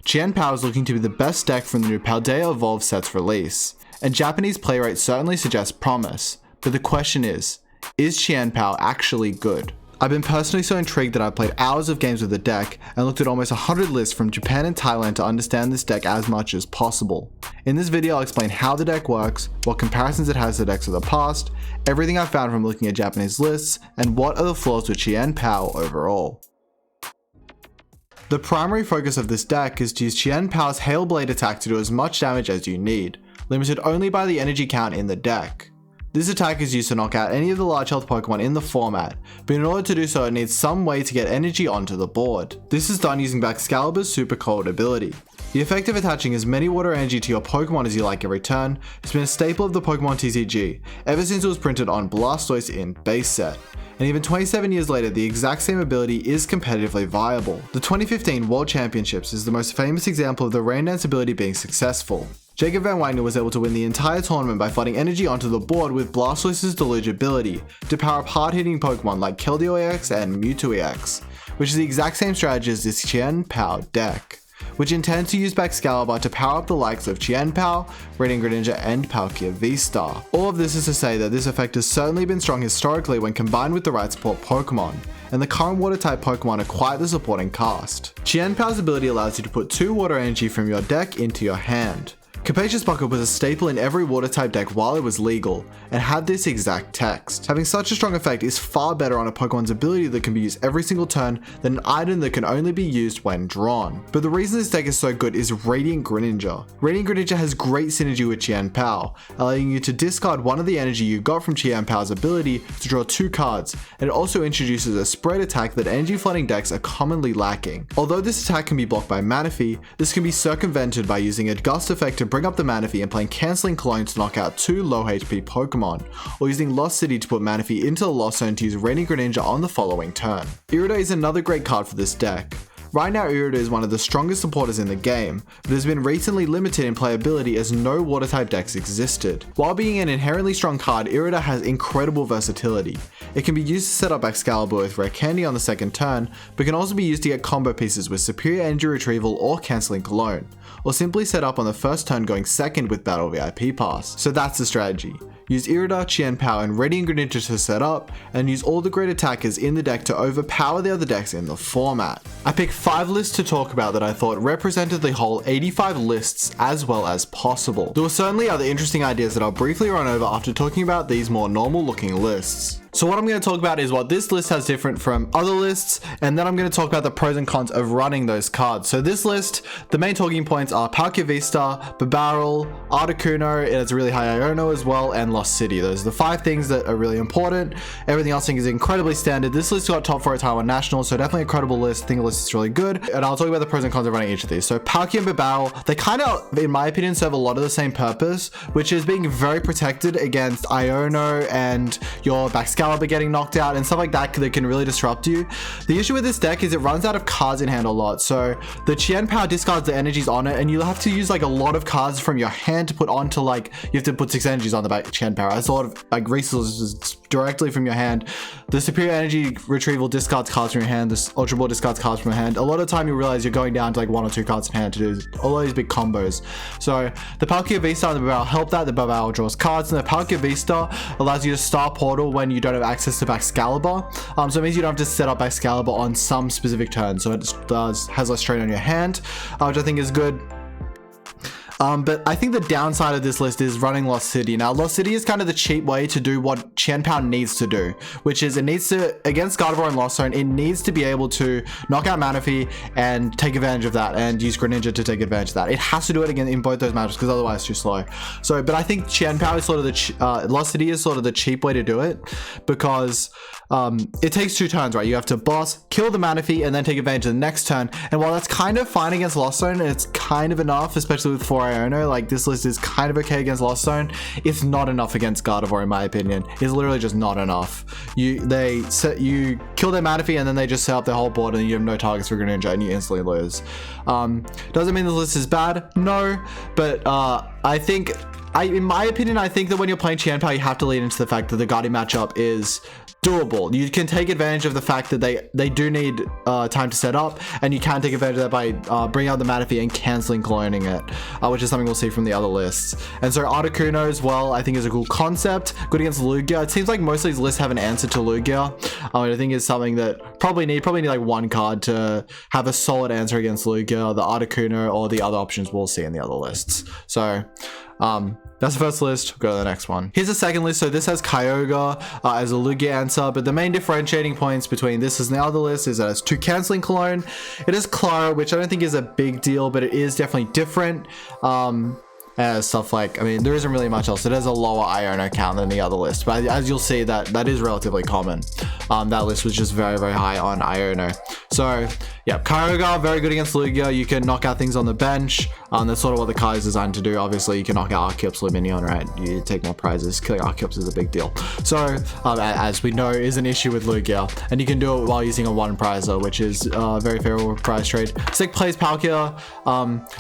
Chien Pao is looking to be the best deck from the new Paldeo Evolved set's release, and Japanese play rate certainly suggests promise, but the question is Chien Pao actually good? I've been personally so intrigued that I've played hours of games with the deck and looked at almost 100 lists from Japan and Thailand to understand this deck as much as possible. In this video I'll explain how the deck works, what comparisons it has to decks of the past, everything I've found from looking at Japanese lists, and what are the flaws with Chien Pao overall. The primary focus of this deck is to use Chien Pao's Hail Blade attack to do as much damage as you need, limited only by the energy count in the deck. This attack is used to knock out any of the large health Pokemon in the format, but in order to do so it needs some way to get energy onto the board. This is done using Baxcalibur's Super Cold ability. The effect of attaching as many water energy to your Pokemon as you like every turn has been a staple of the Pokemon TCG ever since it was printed on Blastoise in base set. And even 27 years later, the exact same ability is competitively viable. The 2015 World Championships is the most famous example of the Rain Dance ability being successful. Jacob Van Wagner was able to win the entire tournament by flooding energy onto the board with Blastoise's Deluge ability to power up hard-hitting Pokemon like Keldeo EX and Mewtwo EX, which is the exact same strategy as this Chien Pao deck, which intends to use Baxcalibur to power up the likes of Chien Pao, Radiant Greninja, and Palkia VSTAR. All of this is to say that this effect has certainly been strong historically when combined with the right support Pokemon, and the current water type Pokemon are quite the supporting cast. Chien Pao's ability allows you to put 2 water energy from your deck into your hand. Capacious Bucket was a staple in every water type deck while it was legal, and had this exact text. Having such a strong effect is far better on a Pokemon's ability that can be used every single turn than an item that can only be used when drawn. But the reason this deck is so good is Radiant Greninja. Radiant Greninja has great synergy with Chien Pao, allowing you to discard one of the energy you got from Chien Pao's ability to draw 2 cards, and it also introduces a spread attack that energy flooding decks are commonly lacking. Although this attack can be blocked by Manaphy, this can be circumvented by using a Gust effect to bring up the Manaphy and playing Cancelling Clone to knock out 2 low HP Pokemon, or using Lost City to put Manaphy into the Lost Zone to use Radiant Greninja on the following turn. Irida is another great card for this deck. Right now Irida is one of the strongest supporters in the game, but has been recently limited in playability as no water type decks existed. While being an inherently strong card, Irida has incredible versatility. It can be used to set up Excalibur with Rare Candy on the second turn, but can also be used to get combo pieces with Superior Energy Retrieval or Cancelling Cologne, or simply set up on the first turn going second with Battle VIP Pass. So that's the strategy. Use Irida, Chien Pao, and Radiant Greninja to set up, and use all the great attackers in the deck to overpower the other decks in the format. I picked 5 lists to talk about that I thought represented the whole 85 lists as well as possible. There were certainly other interesting ideas that I'll briefly run over after talking about these more normal looking lists. So what I'm going to talk about is what this list has different from other lists, and then I'm going to talk about the pros and cons of running those cards. So this list, the main talking points are Palkia VSTAR, Barbarrel, Articuno, it has a really high Iono as well, and Lost City. Those are the 5 things that are really important. Everything else I think is incredibly standard. This list got top 4 at Taiwan National, so definitely a credible list. I think the list is really good, and I'll talk about the pros and cons of running each of these. So Palkia and Barbarrel, they kind of, in my opinion, serve a lot of the same purpose, which is being very protected against Iono and your Baxcalibur getting knocked out and stuff like that can really disrupt you. The issue with this deck is it runs out of cards in hand a lot, so the Chien Pao discards the energies on it, and you'll have to use like a lot of cards from your hand to put onto, like, you have to put 6 energies on the back Chien Pao. That's a lot of like resources directly from your hand. The Superior Energy Retrieval discards cards from your hand. This Ultra Ball discards cards from your hand. A lot of the time you realize you're going down to like 1 or 2 cards in hand to do all these big combos. So the Palkia VSTAR and the Barbarrel help that. The Barbarrel draws cards, and the Palkia VSTAR allows you to Star Portal when you don't have access to Baxcalibur. So it means you don't have to set up Excalibur on some specific turn, so it has less strain on your hand, which I think is good. But I think the downside of this list is running Lost City. Now, Lost City is kind of the cheap way to do what Chien Pao needs to do, which is it needs to, against Gardevoir and Lost Zone, it needs to be able to knock out Manaphy and take advantage of that, and use Greninja to take advantage of that. It has to do it again in both those matches because otherwise it's too slow. So, but I think Chien Pao is sort of the, Lost City is sort of the cheap way to do it, because it takes 2 turns, right? You have to boss, kill the Manaphy, and then take advantage of the next turn. And while that's kind of fine against Lost Zone, and it's kind of enough, especially with 4 Iono, like this list is kind of okay against Lost Zone, it's not enough against Gardevoir in my opinion. It's literally just not enough. You kill their Manaphy and then they just set up their whole board and you have no targets for Greninja and you instantly lose. Doesn't mean the list is bad, no, but I think in my opinion, I think that when you're playing Chien Pao, you have to lean into the fact that the Guardian matchup is doable. You can take advantage of the fact that they do need time to set up, and you can take advantage of that by bringing out the Manaphy and canceling cloning it, which is something we'll see from the other lists. And so Articuno as well, I think, is a cool concept. Good against Lugia. It seems like most of these lists have an answer to Lugia. I think is something that probably need like one card to have a solid answer against Lugia, the Articuno, or the other options we'll see in the other lists. So that's the first list. We'll go to the next one. Here's the second list. So this has Kyogre as a Lugia answer, but the main differentiating points between this and the other list is that it's 2 canceling clone. It is Clara, which I don't think is a big deal, but it is definitely different. Stuff like, I mean, there isn't really much else. It has a lower Iono count than the other list, but as you'll see, that is relatively common. That list was just very, very high on Iono. So yeah, Kyogre, very good against Lugia. You can knock out things on the bench. That's sort of what the card is designed to do. Obviously, you can knock out Arceus, Luminion, right? You take more prizes. Killing Arceus is a big deal. So, as we know, is an issue with Lugia. And you can do it while using a 1 prizer, which is very favorable prize trade. This deck plays Palkia.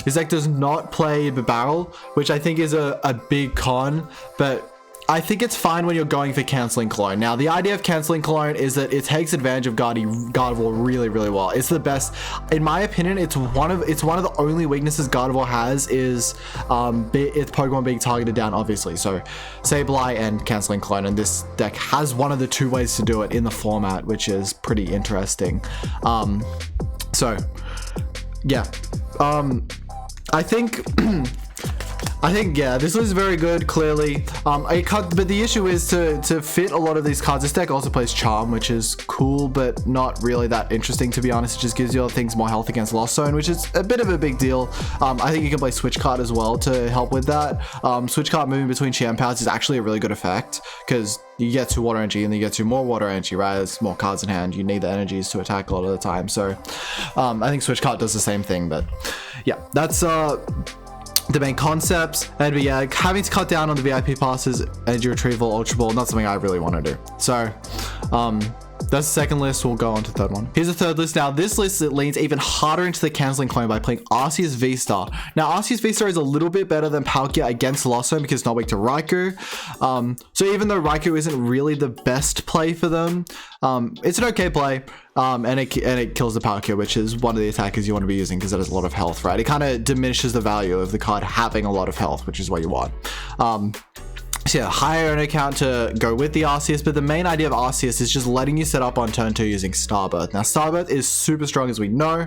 This deck does not play Barrel, which I think is a big con, but I think it's fine when you're going for canceling clone. Now, the idea of canceling clone is that it takes advantage of Gardevoir really, really well. It's the best, in my opinion. It's one of the only weaknesses Gardevoir has is its Pokemon being targeted down, obviously. So Sableye and canceling clone, and this deck has one of the 2 ways to do it in the format, which is pretty interesting. So yeah, I think yeah, this was very good, clearly. But the issue is to fit a lot of these cards. This deck also plays Charm, which is cool, but not really that interesting, to be honest. It just gives you things more health against Lost Zone, which is a bit of a big deal. I think you can play Switch Card as well to help with that. Switch Card moving between Chien Pao is actually a really good effect, because you get 2 water energy and then you get 2 more water energy, right? There's more cards in hand. You need the energies to attack a lot of the time. So I think Switch Card does the same thing, but yeah, that's the main concepts. And yeah, having to cut down on the VIP passes, energy retrieval, Ultra Ball, not something I really want to do. So that's the second list. We'll go on to the third one. Here's the third list. Now, this list, it leans even harder into the canceling clone by playing Arceus VSTAR. Now, Arceus VSTAR is a little bit better than Palkia against Lost Zone because it's not weak to Raikou. So even though Raikou isn't really the best play for them, it's an okay play. And it kills the Palkia, which is one of the attackers you want to be using because it has a lot of health, right? It kind of diminishes the value of the card having a lot of health, which is what you want. So yeah, higher Iono count to go with the Arceus, but the main idea of Arceus is just letting you set up on turn 2 using Starbirth. Now, Starbirth is super strong, as we know,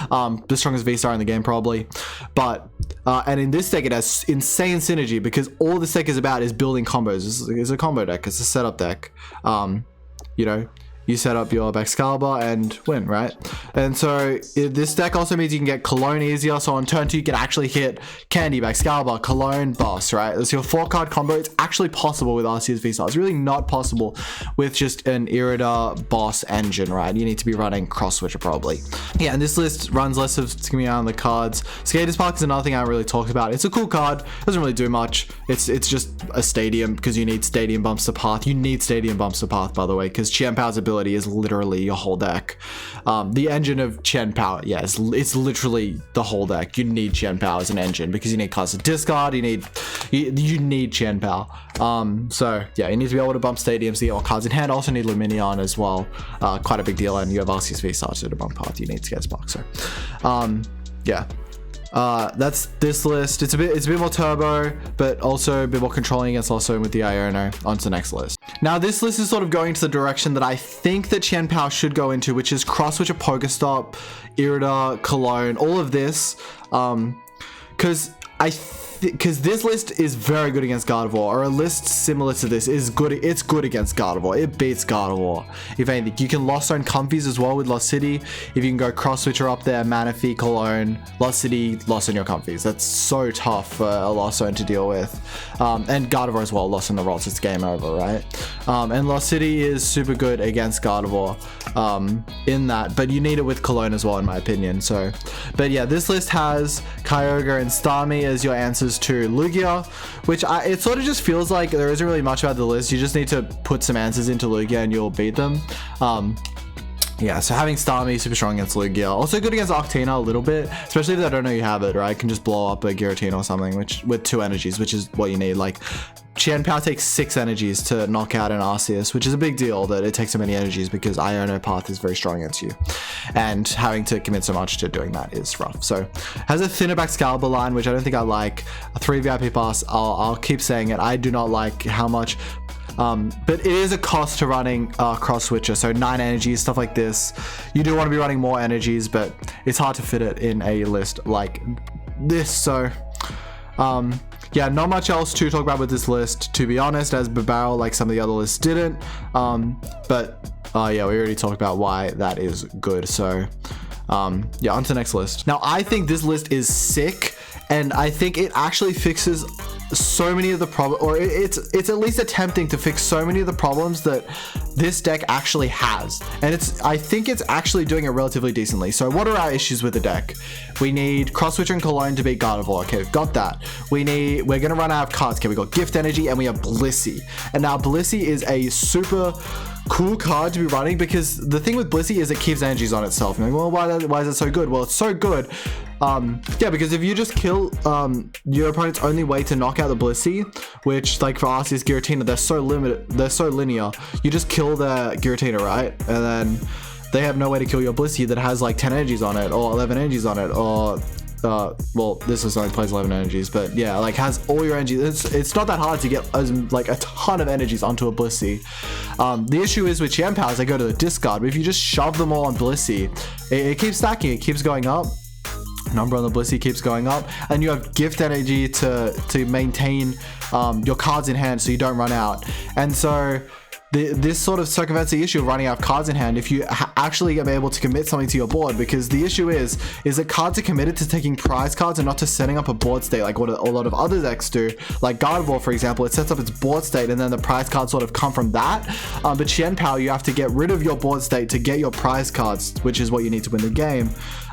the strongest V-Star in the game probably, but and in this deck it has insane synergy because all this deck is about is building combos. It's a combo deck, it's a setup deck. You know, you set up your Excalibur and win, right? And so this deck also means you can get Cologne easier. So on turn 2, you can actually hit Candy, Excalibur, Cologne, Boss, right? It's your 4-card combo. It's actually possible with Arceus V-Star. It's really not possible with just an Irida Boss engine, right? You need to be running Cross Switcher probably. Yeah, and this list runs less of skimming out on the cards. Skater's Park is another thing I haven't really talked about. It's a cool card. Doesn't really do much. It's just a stadium because you need stadium bumps to path. You need stadium bumps to path, by the way, because Chien Pao's ability is literally your whole deck. The engine of Chien Pao, yeah, it's literally the whole deck. You need Chien Pao as an engine because you need cards to discard. You need Chien Pao. So yeah, you need to be able to bump stadiums to get all cards in hand. Also need Luminion as well. Quite a big deal. And you have Arceus V-Star to bump path. You need Skater's Park. So yeah. That's this list. It's a bit more turbo, but also a bit more controlling against Lost Zone with the Iono. On to the next list. Now, this list is sort of going to the direction that I think that Chien Pao should go into, which is Cross Switcher, Pokestop, Irida, Cologne, all of this. Because this list is very good against Gardevoir, or a list similar to this is good. It's good against Gardevoir. It beats Gardevoir. If anything, you can Lost Zone Comfies as well with Lost City. If you can go Cross Switcher up there, Manaphy, Cologne, Lost City, Lost Zone your Comfies. That's so tough for a Lost Zone to deal with. And Gardevoir as well, Lost in the Rolls, it's game over, right? And Lost City is super good against Gardevoir in that, but you need it with Cologne as well, in my opinion. So, but yeah, this list has Kyogre and Starmie as your answers to Lugia, which it sort of just feels like there isn't really much about the list. You just need to put some answers into Lugia and you'll beat them. Yeah, so having Starmie super strong against Lugia, also good against Octina a little bit, especially if they don't know you have it, right? You can just blow up a Giratina or something, which with 2 energies, which is what you need. Like Chien Pao takes 6 energies to knock out an Arceus, which is a big deal that it takes so many energies because Iono Path is very strong against you. And having to commit so much to doing that is rough. So, has a thinner Excalibur line, which I don't think I like. A 3 VIP pass, I'll keep saying it. I do not like how much, but it is a cost to running cross switcher. So 9 energies, stuff like this. You do want to be running more energies, but it's hard to fit it in a list like this. So, yeah, not much else to talk about with this list, to be honest, as Barrel, like some of the other lists, didn't. But yeah, we already talked about why that is good. So, yeah, on to the next list. Now, I think this list is sick, and I think it actually fixes so many of the problems, or it's at least attempting to fix so many of the problems that this deck actually has, and I think it's actually doing it relatively decently. So what are our issues with the deck? We need Cross Switcher and Cologne to beat Gardevoir. Okay, we've got that. We're gonna run out of cards. Okay, we got Gift Energy and we have Blissey, and now Blissey is a super cool card to be running because the thing with Blissey is it keeps energies on itself. And well, why is it so good? Well, it's so good. Yeah, because if you just kill your opponent's only way to knock out the Blissey, which like for Arceus, Giratina, they're so limited, they're so linear. You just kill the Giratina, right? And then they have no way to kill your Blissey that has like 10 energies on it or 11 energies on it, or well, this is only plays 11 energies, but yeah, like has all your energies. It's not that hard to get like a ton of energies onto a Blissey. The issue is with Chien Pao, they go to the discard, but if you just shove them all on Blissey, it keeps stacking, it keeps going up. Number on the Blissey keeps going up, and you have gift energy to maintain your cards in hand so you don't run out. And so this sort of circumvents the issue of running out of cards in hand if you actually are able to commit something to your board, because the issue is that cards are committed to taking prize cards and not to setting up a board state like what a lot of other decks do. Like Gardevoir, for example, it sets up its board state and then the prize cards sort of come from that. But Chien Pao, you have to get rid of your board state to get your prize cards, which is what you need to win the game.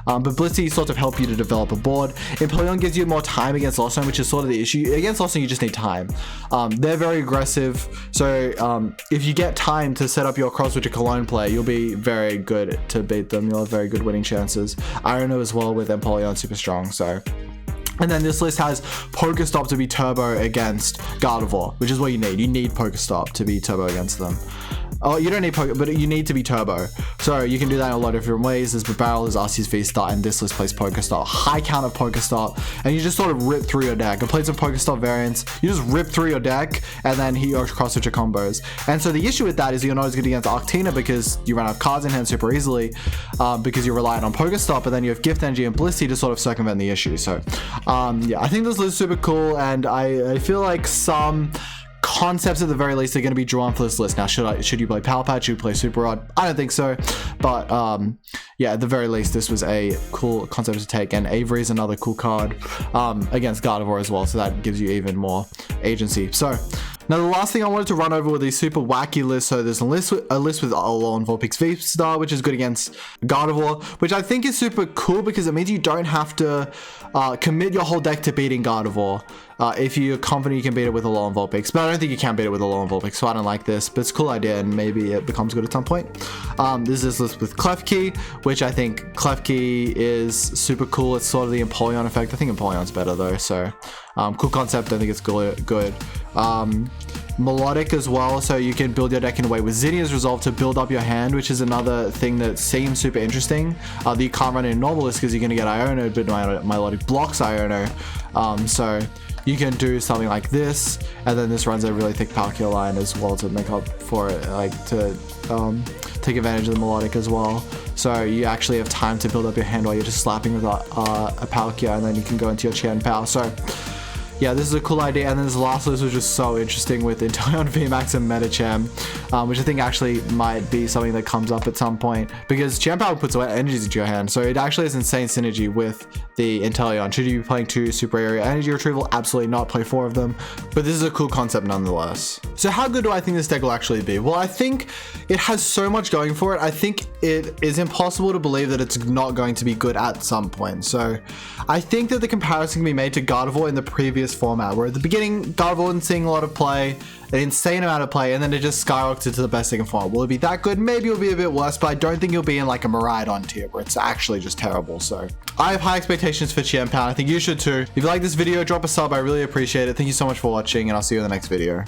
But Blissey sort of help you to develop a board. Empoleon gives you more time against Losson, which is sort of the issue. Against Losson, you just need time. They're very aggressive, so if you get time to set up your Cross Switcher Cologne play, you'll be very good to beat them. You'll have very good winning chances. Iono as well with Empoleon, super strong, so. And then this list has Pokestop to be turbo against Gardevoir, which is what you need. You need Pokestop to be turbo against them. Oh, you don't need but you need to be turbo. So you can do that in a lot of different ways. There's Barrel, there's Arceus VSTAR, and this list plays Pokestop. High count of Pokestop, and you just sort of rip through your deck. I played some Pokestop variants. You just rip through your deck, and then hit your cross switcher combos. And so the issue with that is you're not as good against Arctina because you run out of cards in hand super easily, because you're reliant on Pokestop, and then you have Gift Energy and Blissey to sort of circumvent the issue. So yeah, I think this list is super cool, and I feel like some concepts at the very least are going to be drawn for this list. Now, should you play Power Patch? Should you play Super Rod? I don't think so, but yeah, at the very least, this was a cool concept to take, and Avery is another cool card against Gardevoir as well, so that gives you even more agency. So now the last thing I wanted to run over with these super wacky lists. So there's a list with Alolan Vulpix VSTAR, which is good against Gardevoir, which I think is super cool because it means you don't have to commit your whole deck to beating Gardevoir if you're confident you can beat it with Alolan Vulpix. But I don't think you can beat it with Alolan Vulpix, so I don't like this. But it's a cool idea, and maybe it becomes good at some point. This is this list with Klefki, which I think Klefki is super cool. It's sort of the Empoleon effect. I think Empoleon's better though, so cool concept. I think it's good. Melodic as well, so you can build your deck in a way with Zinnia's Resolve to build up your hand, which is another thing that seems super interesting. That you can't run in normal list because you're going to get Iono, but Melodic blocks Iono. So you can do something like this, and then this runs a really thick Palkia line as well to make up for it, like to take advantage of the Melodic as well. So you actually have time to build up your hand while you're just slapping with a Palkia, and then you can go into your Chien Pao. So yeah, this is a cool idea. And then this last list was just so interesting with Inteleon, VMAX, and Medicham, which I think actually might be something that comes up at some point, because Chien Pao puts away energies into your hand, so it actually has insane synergy with the Inteleon. Should you be playing 2 super area energy retrieval? Absolutely not. Play 4 of them, but this is a cool concept nonetheless. So how good do I think this deck will actually be? Well, I think it has so much going for it. I think it is impossible to believe that it's not going to be good at some point. So I think that the comparison can be made to Gardevoir in the previous previous format, where at the beginning, Gardevoir wasn't seeing a lot of play, an insane amount of play, and then it just skyrocketed to the best second format. Will it be that good? Maybe it'll be a bit worse, but I don't think it'll be in like a Miraidon tier, where it's actually just terrible. So I have high expectations for Chien Pao. I think you should too. If you like this video, drop a sub. I really appreciate it. Thank you so much for watching, and I'll see you in the next video.